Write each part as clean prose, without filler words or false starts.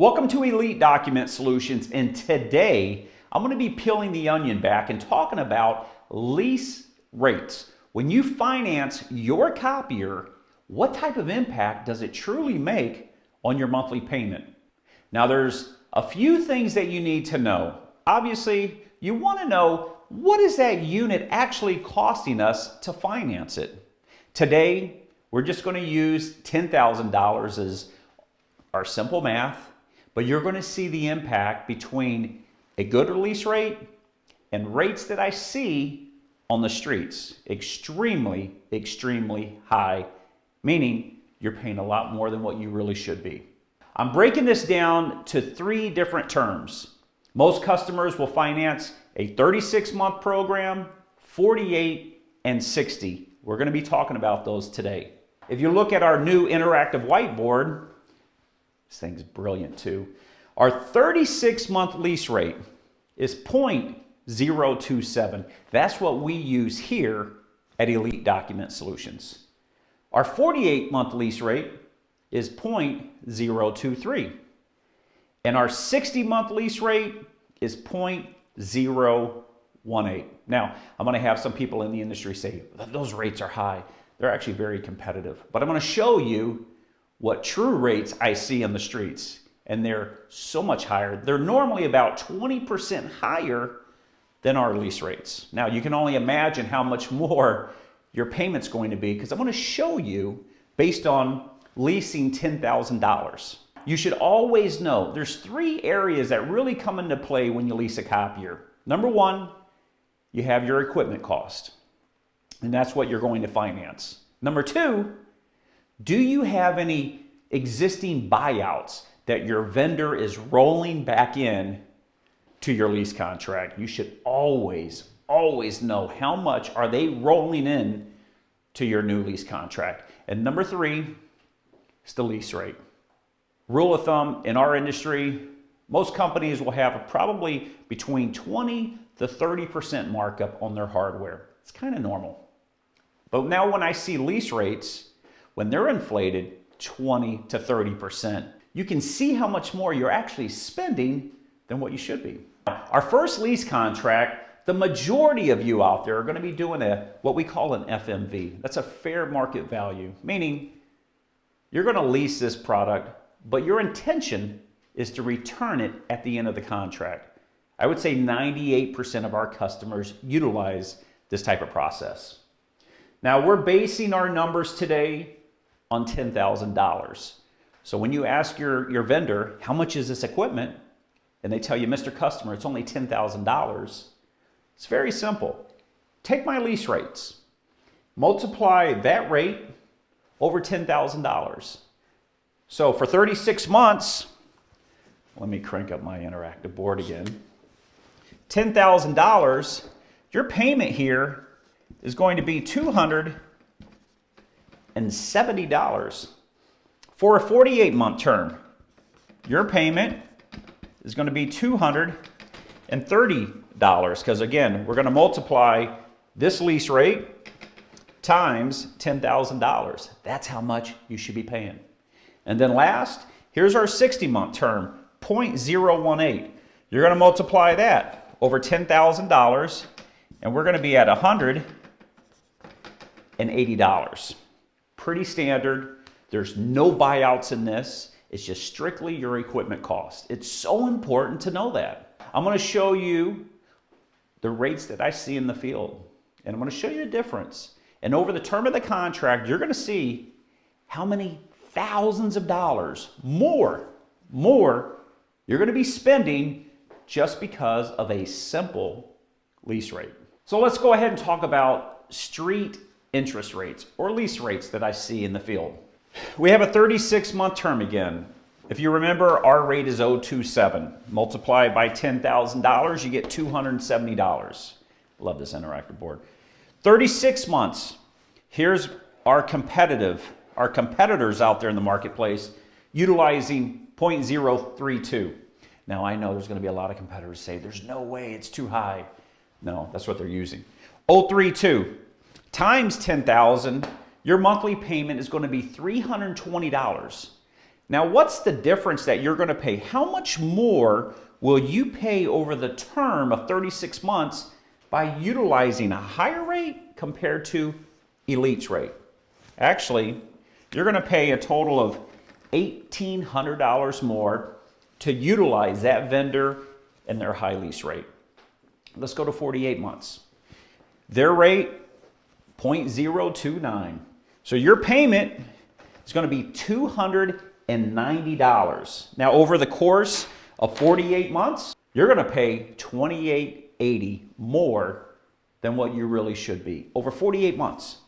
Welcome to Elite Document Solutions, and today I'm going to be peeling the onion back and talking about lease rates. When you finance your copier, what type of impact does it truly make on your monthly payment? Now there's a few things that you need to know. Obviously, you want to know what is that unit actually costing us to finance it. Today, we're just going to use $10,000 as our simple math. But you're going to see the impact between a good release rate and rates that I see on the streets. Extremely, extremely high, meaning you're paying a lot more than what you really should be. I'm breaking this down to 3 different terms. Most customers will finance a 36-month program, 48, and 60. We're going to be talking about those today. If you look at our new interactive whiteboard, this thing's brilliant too. Our 36-month lease rate is 0.027. That's what we use here at Elite Document Solutions. Our 48-month lease rate is 0.023. And our 60-month lease rate is 0.018. Now, I'm going to have some people in the industry say, those rates are high. They're actually very competitive. But I'm going to show you what true rates I see on the streets, and they're so much higher. They're normally about 20% higher than our lease rates. Now, you can only imagine how much more your payment's going to be, because I'm going to show you based on leasing $10,000. You should always know there's 3 areas that really come into play when you lease a copier. Number 1, you have your equipment cost, and that's what you're going to finance. Number 2, do you have any existing buyouts that your vendor is rolling back in to your lease contract? You should always know how much are they rolling in to your new lease contract. And number 3 is the lease rate. Rule of thumb in our industry, most companies will have probably between 20 to 30% markup on their hardware. It's kind of normal. But now when I see lease rates, when they're inflated 20 to 30%, you can see how much more you're actually spending than what you should be. Our first lease contract, the majority of you out there are going to be doing what we call an FMV. That's a fair market value, meaning you're going to lease this product, but your intention is to return it at the end of the contract. I would say 98% of our customers utilize this type of process. Now we're basing our numbers today on $10,000. So when you ask your vendor, how much is this equipment? And they tell you, Mr. Customer, it's only $10,000. It's very simple. Take my lease rates, multiply that rate over $10,000. So for 36 months, let me crank up my interactive board again. $10,000, your payment here is going to be $270. For a 48-month term, your payment is going to be $230, because again, we're going to multiply this lease rate times $10,000. That's how much you should be paying. And then last, here's our 60-month term, 0.018. You're going to multiply that over $10,000, and we're going to be at $180. Pretty standard. There's no buyouts in this. It's just strictly your equipment cost. It's so important to know that. I'm going to show you the rates that I see in the field, and I'm going to show you the difference. And over the term of the contract, you're going to see how many thousands of dollars more you're going to be spending just because of a simple lease rate. So let's go ahead and talk about street interest rates or lease rates that I see in the field. We have a 36-month term again. If you remember, our rate is 0.027. Multiply by $10,000, you get $270. Love this interactive board. 36 months. Here's our competitors out there in the marketplace utilizing 0.032. Now I know there's going to be a lot of competitors say there's no way, it's too high. No, that's what they're using. 0.032 times 10,000, your monthly payment is going to be $320. Now, what's the difference that you're going to pay? How much more will you pay over the term of 36 months by utilizing a higher rate compared to Elite's rate? Actually, you're going to pay a total of $1,800 more to utilize that vendor and their high lease rate. Let's go to 48 months. Their rate, 0.029. So your payment is going to be $290. Now, over the course of 48 months, you're going to pay $28.80 more than what you really should be over 48 months.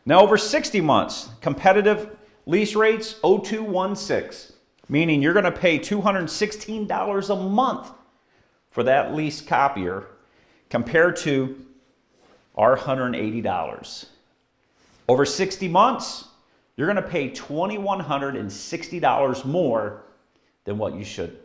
Now, over 60 months, competitive lease rates, 0.216, meaning you're going to pay $216 a month for that lease copier compared to our $180. Over 60 months, you're going to pay $2,160 more than what you should.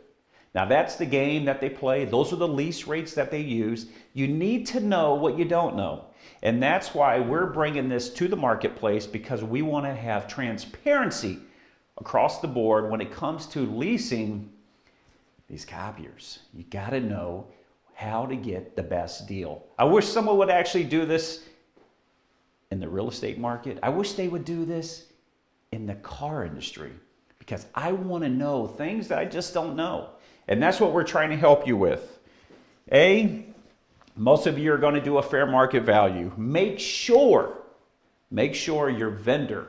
Now, that's the game that they play. Those are the lease rates that they use. You need to know what you don't know. And that's why we're bringing this to the marketplace, because we want to have transparency across the board when it comes to leasing these copiers. You got to know how to get the best deal. I wish someone would actually do this in the real estate market. I wish they would do this in the car industry, because I want to know things that I just don't know. And that's what we're trying to help you with. Most of you are going to do a fair market value. Make sure your vendor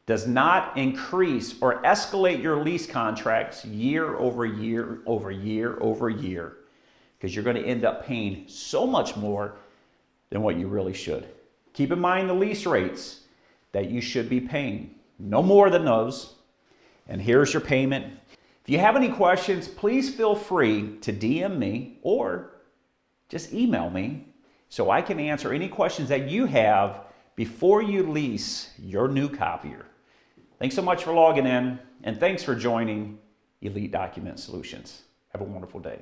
does not increase or escalate your lease contracts year over year over year over year, because you're going to end up paying so much more than what you really should. Keep in mind the lease rates that you should be paying. No more than those. And here's your payment. If you have any questions, please feel free to DM me or just email me so I can answer any questions that you have before you lease your new copier. Thanks so much for logging in, and thanks for joining Elite Document Solutions. Have a wonderful day.